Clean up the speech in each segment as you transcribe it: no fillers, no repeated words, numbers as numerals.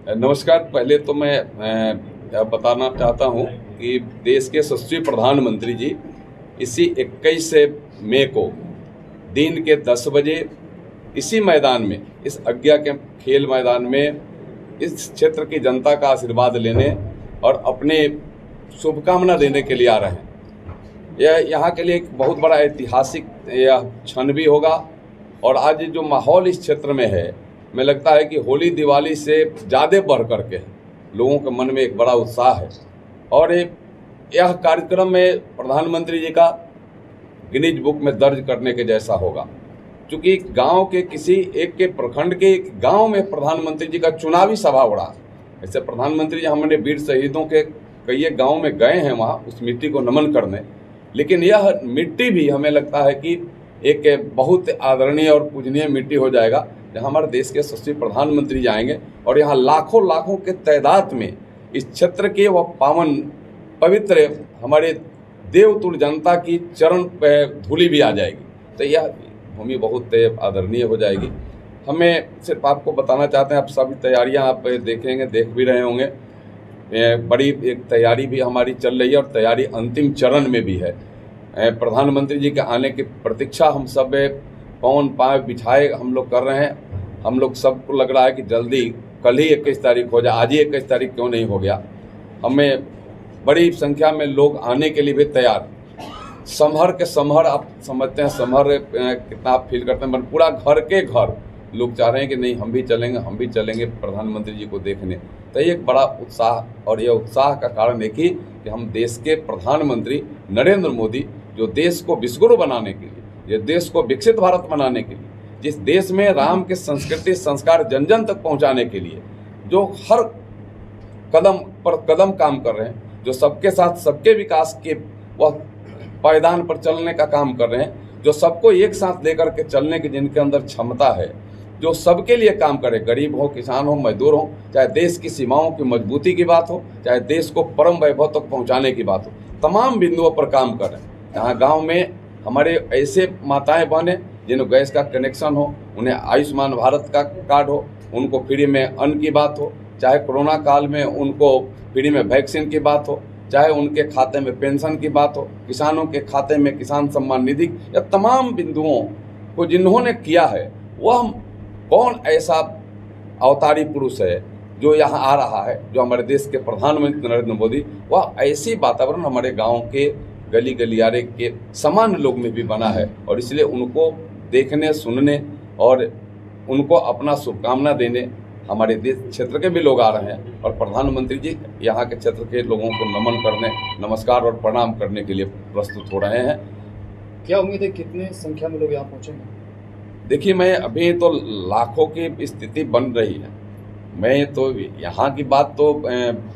नमस्कार। पहले तो मैं बताना चाहता हूं कि देश के यशस्वी प्रधानमंत्री जी इसी 21 मई को दिन के 10 बजे इसी मैदान में, इस आज्ञा के खेल मैदान में इस क्षेत्र की जनता का आशीर्वाद लेने और अपने शुभकामना देने के लिए आ रहे हैं। यह यहाँ के लिए एक बहुत बड़ा ऐतिहासिक यह क्षण भी होगा। और आज जो माहौल इस क्षेत्र में है, मैं लगता है कि होली दिवाली से ज़्यादा बढ़ करके लोगों के मन में एक बड़ा उत्साह है। और यह कार्यक्रम में प्रधानमंत्री जी का गिनीज बुक में दर्ज करने के जैसा होगा, क्योंकि गांव के किसी एक के प्रखंड के एक गांव में प्रधानमंत्री जी का चुनावी सभा हो रहा है। ऐसे प्रधानमंत्री जी हमने वीर शहीदों के कई गाँव में गए हैं, वहाँ उस मिट्टी को नमन करने, लेकिन यह मिट्टी भी हमें लगता है कि एक बहुत आदरणीय और पूजनीय मिट्टी हो जाएगा, जहाँ हमारे देश के यशस्वी प्रधानमंत्री जाएंगे और यहाँ लाखों लाखों के तादाद में इस क्षेत्र के वह पावन पवित्र हमारे देवतुल्य जनता की चरण पे धूलि भी आ जाएगी। तो यह भूमि बहुत आदरणीय हो जाएगी। हमें सिर्फ आपको बताना चाहते हैं, आप सभी तैयारियां आप देखेंगे, देख भी रहे होंगे। बड़ी एक तैयारी भी हमारी चल रही है और तैयारी अंतिम चरण में भी है। प्रधानमंत्री जी के आने की प्रतीक्षा हम सब पवन पाँव बिछाए हम लोग कर रहे हैं। हम लोग सबको लग रहा है कि जल्दी कल ही 21 तारीख हो जाए, आज ही 21 तारीख क्यों नहीं हो गया। हमें बड़ी संख्या में लोग आने के लिए भी तैयार, समहर के समहर, आप समझते हैं समहर कितना आप फील करते हैं, पूरा घर के घर लोग चाह रहे हैं कि नहीं हम भी चलेंगे प्रधानमंत्री जी को देखने। तो ये एक बड़ा उत्साह, और यह उत्साह का कारण है कि हम देश के प्रधानमंत्री नरेंद्र मोदी, जो देश को विश्वगुरु बनाने के लिए, ये देश को विकसित भारत बनाने के लिए, जिस देश में राम के संस्कृति संस्कार जन जन तक पहुंचाने के लिए जो हर कदम पर कदम काम कर रहे हैं, जो सबके साथ सबके विकास के वह पायदान पर चलने का काम कर रहे हैं, जो सबको एक साथ लेकर के चलने की जिनके अंदर क्षमता है, जो सबके लिए काम करे, गरीब हो, किसान हो, मजदूर हो, चाहे देश की सीमाओं की मजबूती की बात हो, चाहे देश को परम वैभव तक पहुंचाने की बात हो, तमाम बिंदुओं पर काम कर रहे हैं। यहाँ गांव में हमारे ऐसे माताएं बहनें जिन्हें गैस का कनेक्शन हो, उन्हें आयुष्मान भारत का कार्ड हो, उनको फ्री में अन्न की बात हो, चाहे कोरोना काल में उनको फ्री में वैक्सीन की बात हो, चाहे उनके खाते में पेंशन की बात हो, किसानों के खाते में किसान सम्मान निधि, या तमाम बिंदुओं को जिन्होंने किया है, वह कौन ऐसा अवतारी पुरुष है जो यहाँ आ रहा है, जो हमारे देश के प्रधानमंत्री नरेंद्र मोदी, वह ऐसी वातावरण हमारे गांव के गली गलियारे के सामान्य लोग में भी बना है। और इसलिए उनको देखने, सुनने और उनको अपना शुभकामना देने हमारे देश क्षेत्र के भी लोग आ रहे हैं। और प्रधानमंत्री जी यहाँ के क्षेत्र के लोगों को नमन करने, नमस्कार और प्रणाम करने के लिए प्रस्तुत हो रहे हैं। क्या उम्मीद है कितने संख्या में लोग यहाँ पहुँचेंगे? देखिए, मैं अभी तो लाखों की स्थिति बन रही है। मैं तो यहाँ की बात तो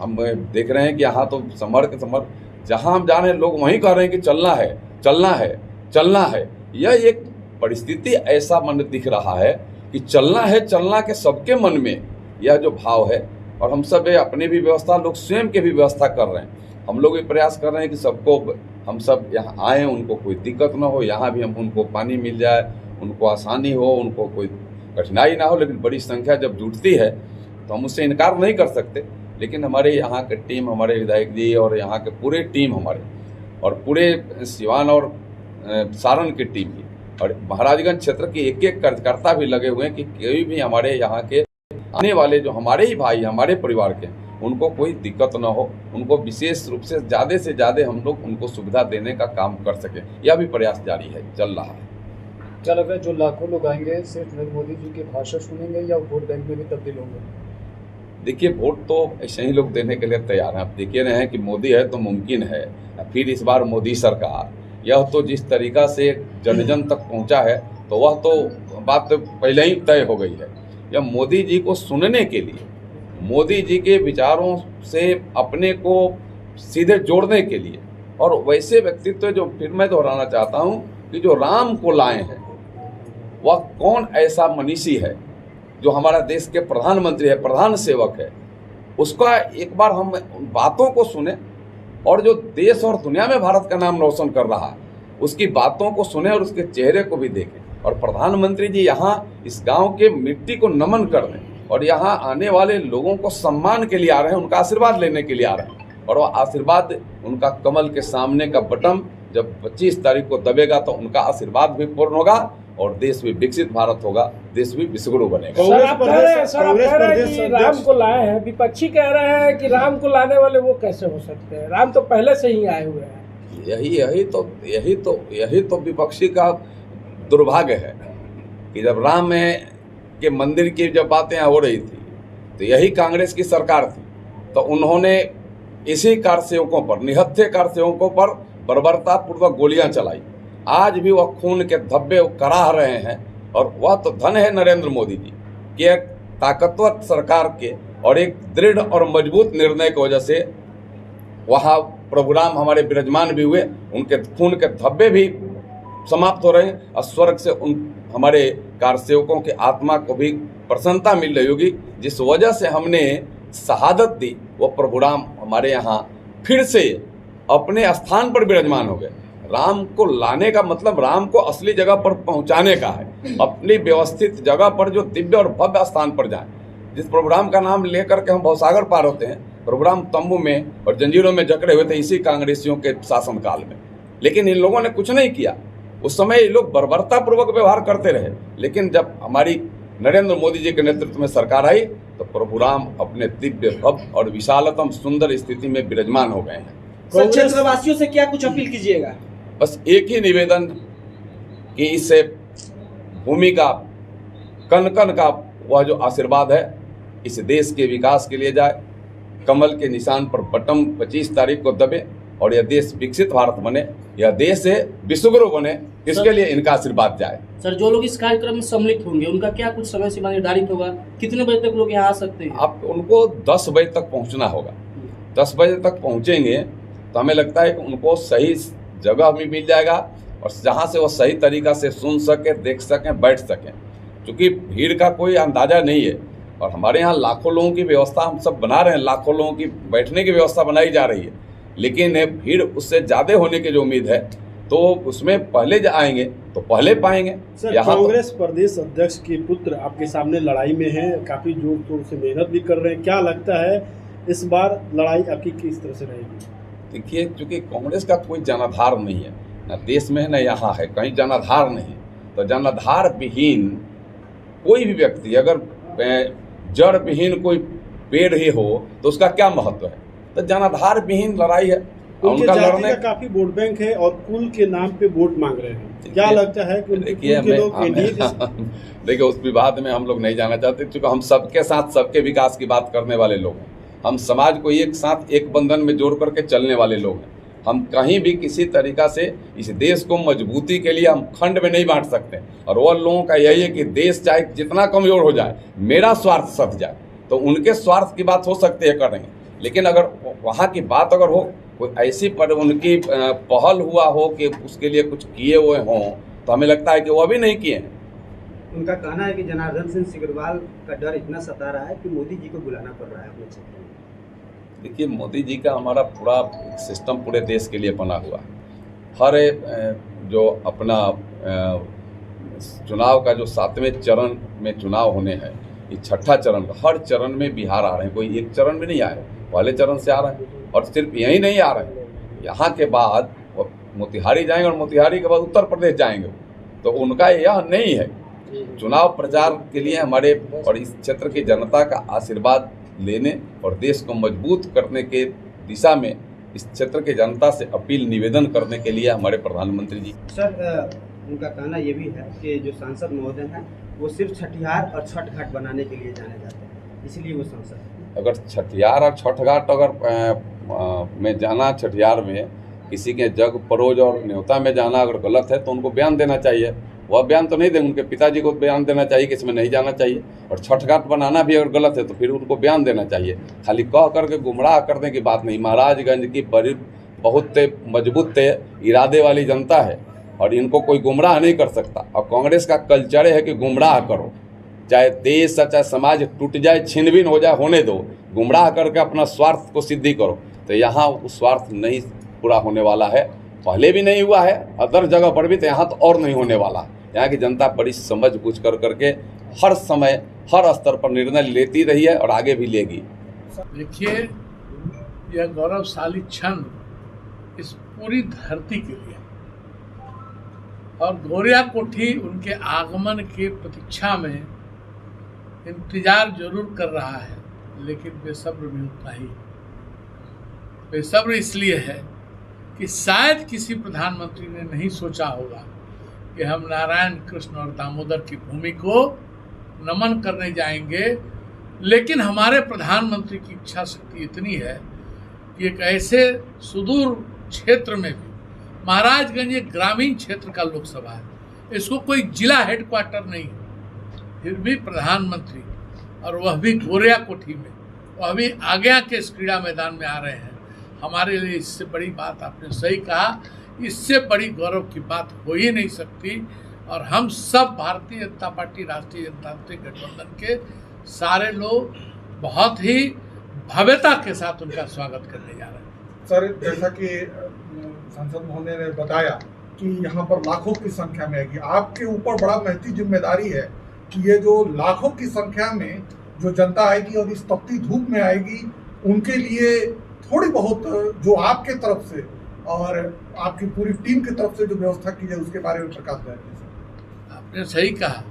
हम देख रहे हैं कि यहाँ तो समर के समर जहाँ हम जा रहे हैं, लोग वहीं कह रहे हैं कि चलना है, चलना है, चलना है। यह एक परिस्थिति ऐसा मन दिख रहा है कि चलना है, चलना के सबके मन में यह जो भाव है। और हम सब अपनी भी व्यवस्था, लोग स्वयं की भी व्यवस्था कर रहे हैं। हम लोग भी प्रयास कर रहे हैं कि सबको, हम सब यहाँ आएँ, उनको कोई दिक्कत ना हो, यहाँ भी हम उनको पानी मिल जाए, उनको आसानी हो, उनको कोई कठिनाई ना हो। लेकिन बड़ी संख्या जब जुटती है तो हम उससे इनकार नहीं कर सकते। लेकिन हमारे यहाँ के टीम, हमारे विधायक जी और यहाँ के पूरे टीम हमारे, और पूरे सिवान और सारण की टीम भी, और महाराजगंज क्षेत्र के एक एक कार्यकर्ता भी लगे हुए हैं कि कोई भी हमारे यहाँ के आने वाले जो हमारे ही भाई, हमारे परिवार के, उनको कोई दिक्कत ना हो, उनको विशेष रूप से ज़्यादा हम लोग उनको सुविधा देने का काम कर सकें। यह भी प्रयास जारी है, चल रहा है। क्या लग रहा है जो लाखों लोग आएंगे सिर्फ नरेंद्र मोदी जी के भाषण सुनेंगे या वोट बैंक में भी तब्दील होंगे? देखिए, वोट तो ऐसे ही लोग देने के लिए तैयार हैं। आप देखिए रहे हैं कि मोदी है तो मुमकिन है, फिर इस बार मोदी सरकार, यह तो जिस तरीका से जन जन तक पहुंचा है, तो वह तो बात तो पहले ही तय हो गई है। यह मोदी जी को सुनने के लिए, मोदी जी के विचारों से अपने को सीधे जोड़ने के लिए, और वैसे व्यक्तित्व जो, फिर मैं दोहराना चाहता हूँ कि जो राम को लाए हैं, वह कौन ऐसा मनीषी है जो हमारा देश के प्रधानमंत्री है, प्रधान सेवक है, उसका एक बार हम बातों को सुने, और जो देश और दुनिया में भारत का नाम रोशन कर रहा है उसकी बातों को सुने और उसके चेहरे को भी देखें। और प्रधानमंत्री जी यहाँ इस गांव के मिट्टी को नमन कर दें और यहाँ आने वाले लोगों को सम्मान के लिए आ रहे हैं, उनका आशीर्वाद लेने के लिए आ रहे हैं। और वो आशीर्वाद उनका कमल के सामने का बटन जब 25 तारीख को दबेगा तो उनका आशीर्वाद भी पूर्ण होगा और देश भी विकसित भारत होगा, देश भी विश्वगुरु बनेगा। सर आप कह रहे हैं कि राम को लाए हैं, विपक्षी कह रहे हैं कि राम को लाने वाले वो कैसे हो सकते हैं, राम तो पहले से ही आए हुए हैं। यही तो विपक्षी का दुर्भाग्य है कि जब राम के मंदिर की जब बातें हो रही थी तो यही कांग्रेस की सरकार थी, तो उन्होंने इसी कारसेवकों पर, निहत्थे कारसेवकों पर बर्बरतापूर्वक गोलियां चलाई। आज भी वह खून के धब्बे कराह रहे हैं और वह तो धन है नरेंद्र मोदी जी कि एक ताकतवर सरकार के और एक दृढ़ और मजबूत निर्णय की वजह से वहाँ प्रभु राम हमारे विराजमान भी हुए, उनके खून के धब्बे भी समाप्त हो रहे हैं और स्वर्ग से उन हमारे कारसेवकों के आत्मा को भी प्रसन्नता मिल रही होगी। जिस वजह से हमने शहादत दी वो प्रभु राम हमारे यहाँ फिर से अपने स्थान पर विराजमान हो गए। राम को लाने का मतलब राम को असली जगह पर पहुंचाने का है, अपनी व्यवस्थित जगह पर जो दिव्य और भव्य स्थान पर जाएं। जिस प्रभु राम का नाम लेकर के हम भवसागर पार होते हैं, प्रभु राम तंबू में और जंजीरों में जकड़े हुए थे इसी कांग्रेसियों के शासनकाल में, लेकिन इन लोगों ने कुछ नहीं किया। उस समय ये लोग बर्बरतापूर्वक व्यवहार करते रहे, लेकिन जब हमारी नरेंद्र मोदी जी के नेतृत्व में सरकार आई तो प्रभु राम अपने दिव्य भव्य और विशालतम सुंदर स्थिति में विराजमान हो गए हैं। सर क्षेत्रवासियों से क्या कुछ अपील कीजिएगा? बस एक ही निवेदन कि इससे भूमि का कण कण का वह जो आशीर्वाद है इस देश के विकास के लिए जाए, कमल के निशान पर बटन 25 तारीख को दबे और यह देश विकसित भारत बने, यह देश है विश्वगुरु बने, इसके लिए इनका आशीर्वाद जाए। सर जो लोग इस कार्यक्रम में सम्मिलित होंगे उनका क्या कुछ समय सीमा निर्धारित होगा? कितने बजे तक लोग यहाँ आ सकते हैं? आप उनको 10 बजे तक पहुँचना होगा। 10 बजे तक पहुँचेंगे तो हमें लगता है कि उनको सही जगह भी मिल जाएगा और जहाँ से वो सही तरीका से सुन सके, देख सकें, बैठ सकें, क्योंकि भीड़ का कोई अंदाज़ा नहीं है। और हमारे यहाँ लाखों लोगों की व्यवस्था हम सब बना रहे हैं, लाखों लोगों की बैठने की व्यवस्था बनाई जा रही है, लेकिन भीड़ उससे ज़्यादा होने की जो उम्मीद है तो उसमें पहले आएंगे तो पहले पाएंगे। सर कांग्रेस प्रदेश अध्यक्ष के पुत्र आपके सामने लड़ाई में हैं, काफ़ी जोर शोर से मेहनत भी कर रहे हैं, क्या लगता है इस बार लड़ाई आपकी किस तरह से रहेगी? देखिए, चूँकि कांग्रेस का कोई जनाधार नहीं है, न देश में है न यहाँ है, कहीं जनाधार नहीं, तो जनाधार विहीन कोई भी व्यक्ति अगर जड़ विहीन कोई पेड़ ही हो तो उसका क्या महत्व है? तो जनाधार विहीन लड़ाई है। उनका लड़ने का काफी वोट बैंक है और कुल के नाम पे वोट मांग रहे हैं, क्या लगता है कि देखिए उस विवाद में हम लोग नहीं जाना चाहते, क्योंकि हम सबके साथ सबके विकास की बात करने वाले लोग हैं। हम समाज को एक साथ एक बंधन में जोड़ करके चलने वाले लोग हैं। हम कहीं भी किसी तरीका से इस देश को मजबूती के लिए हम खंड में नहीं बांट सकते, और वह लोगों का यही है कि देश चाहे जितना कमजोर हो जाए, मेरा स्वार्थ सध जाए, तो उनके स्वार्थ की बात हो सकती है कर रहे हैं, लेकिन अगर वहाँ की बात अगर हो, कोई ऐसी पर उनकी पहल हुआ हो कि उसके लिए कुछ किए हुए हों, तो हमें लगता है कि वो अभी नहीं किए हैं। उनका कहना है कि जनार्दन सिंह सिग्रीवाल का डर इतना सता रहा है कि मोदी जी को बुलाना पड़ रहा है अपने क्षेत्र में। देखिए, मोदी जी का हमारा पूरा सिस्टम पूरे देश के लिए बना हुआ है। हर जो अपना चुनाव का जो 7वें चरण में चुनाव होने हैं, ये 6ठा चरण, हर चरण में बिहार आ रहे हैं, कोई एक चरण में नहीं आए, पहले चरण से आ रहे हैं। और सिर्फ यही नहीं आ रहे हैं, यहाँ के बाद वो मोतिहारी जाएंगे और मोतिहारी के बाद उत्तर प्रदेश जाएंगे, तो उनका यह नहीं है। चुनाव प्रचार के लिए हमारे और इस क्षेत्र की जनता का आशीर्वाद लेने और देश को मजबूत करने के दिशा में इस क्षेत्र की जनता से अपील निवेदन करने के लिए हमारे प्रधानमंत्री जी। सर उनका कहना ये भी है कि जो सांसद महोदय हैं वो सिर्फ छठियार और छठ घाट बनाने के लिए जाने जाते हैं, इसलिए वो सांसद हैं। अगर छठियार और छठ घाट अगर में जाना, छठियार में किसी के जग परोज और न्योता में जाना अगर गलत है तो उनको बयान देना चाहिए। वह बयान तो नहीं देंगे, उनके पिताजी को बयान देना चाहिए कि इसमें नहीं जाना चाहिए। और छठ घाट बनाना भी अगर गलत है तो फिर उनको बयान देना चाहिए। खाली कह करके गुमराह करने की बात नहीं। महाराजगंज की बड़ी बहुत मजबूत इरादे वाली जनता है और इनको कोई गुमराह नहीं कर सकता। और कांग्रेस का कल्चर है कि गुमराह करो, चाहे देश चाहे समाज टूट जाए, छिनभिन हो जाए, होने दो, गुमराह करके अपना स्वार्थ को सिद्धि करो। तो यहाँ वो स्वार्थ नहीं पूरा होने वाला है, पहले भी नहीं हुआ है, अदर जगह पर भी, तो यहाँ तो और नहीं होने वाला। यहाँ की जनता बड़ी समझ बूझ कर करके हर समय हर स्तर पर निर्णय लेती रही है और आगे भी लेगी। देखिए, यह गौरवशाली क्षण इस पूरी धरती के लिए और गौरिया कोठी उनके आगमन की प्रतीक्षा में इंतजार जरूर कर रहा है, लेकिन बेसब्र भी उतना ही। बेसब्र इसलिए है कि शायद किसी प्रधानमंत्री ने नहीं सोचा होगा कि हम नारायण, कृष्ण और दामोदर की भूमि को नमन करने जाएंगे, लेकिन हमारे प्रधानमंत्री की इच्छा शक्ति इतनी है कि एक ऐसे सुदूर क्षेत्र में भी, महाराजगंज एक ग्रामीण क्षेत्र का लोकसभा है, इसको कोई जिला हेडक्वार्टर नहीं है, फिर भी प्रधानमंत्री और वह भी गौरिया कोठी में, वह भी आज्ञा के इस क्रीड़ा मैदान में आ रहे हैं। हमारे लिए इससे बड़ी बात, आपने सही कहा, इससे बड़ी गौरव की बात हो ही नहीं सकती। और हम सब भारतीय जनता पार्टी, राष्ट्रीय जनतांत्रिक गठबंधन के सारे लोग बहुत ही भव्यता के साथ उनका स्वागत करने जा रहे हैं। सर, जैसा कि सांसद महोदय ने बताया कि यहाँ पर लाखों की संख्या में आएगी, आपके ऊपर बड़ा महती जिम्मेदारी है कि ये जो लाखों की संख्या में जो जनता आएगी और इस तपती धूप में आएगी, उनके लिए थोड़ी बहुत जो आपके तरफ से और आपकी पूरी टीम की तरफ से जो व्यवस्था की जाए उसके बारे में प्रकाश डालिए। आपने सही कहा,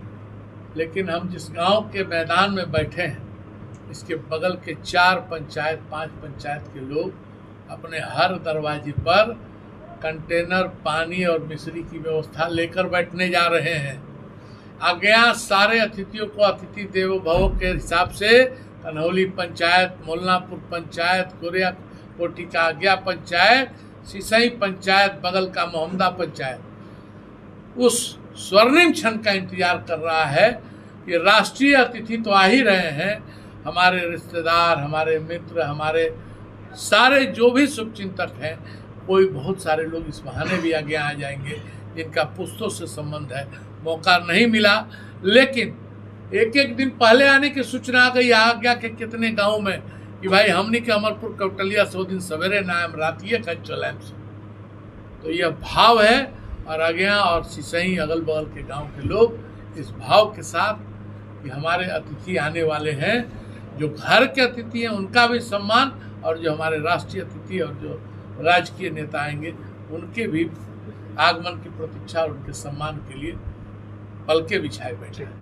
लेकिन हम जिस गांव के मैदान में बैठे हैं, इसके बगल के 4 पंचायत 5 पंचायत के लोग अपने हर दरवाजे पर कंटेनर, पानी और मिश्री की व्यवस्था लेकर बैठने जा रहे हैं। आज्ञा सारे अतिथियों को अतिथि देवो भव के हिसाब से कन्हौली पंचायत, मोलनापुर पंचायत, गौरिया कोठी का आज्ञा पंचायत, सिसई पंचायत, बगल का मोहम्मदा पंचायत उस स्वर्णिम क्षण का इंतजार कर रहा है कि राष्ट्रीय अतिथि तो आ ही रहे हैं, हमारे रिश्तेदार, हमारे मित्र, हमारे सारे जो भी शुभचिंतक हैं, कोई बहुत सारे लोग इस बहाने भी आगे आ जाएंगे जिनका पुश्तों से संबंध है। मौका नहीं मिला, लेकिन एक एक दिन पहले आने की सूचना आ गई आज्ञा के कितने गाँव में कि भाई हमने के अमरपुर कौटलिया 100 दिन सवेरे नाम रातिये का चलैम से। तो यह भाव है और आज्ञा और सिसई अगल बगल के गांव के लोग इस भाव के साथ कि हमारे अतिथि आने वाले हैं, जो घर के अतिथि हैं उनका भी सम्मान, और जो हमारे राष्ट्रीय अतिथि और जो राजकीय नेता आएंगे उनके भी आगमन की प्रतीक्षा और उनके सम्मान के लिए पलके बिछाए बैठे हैं।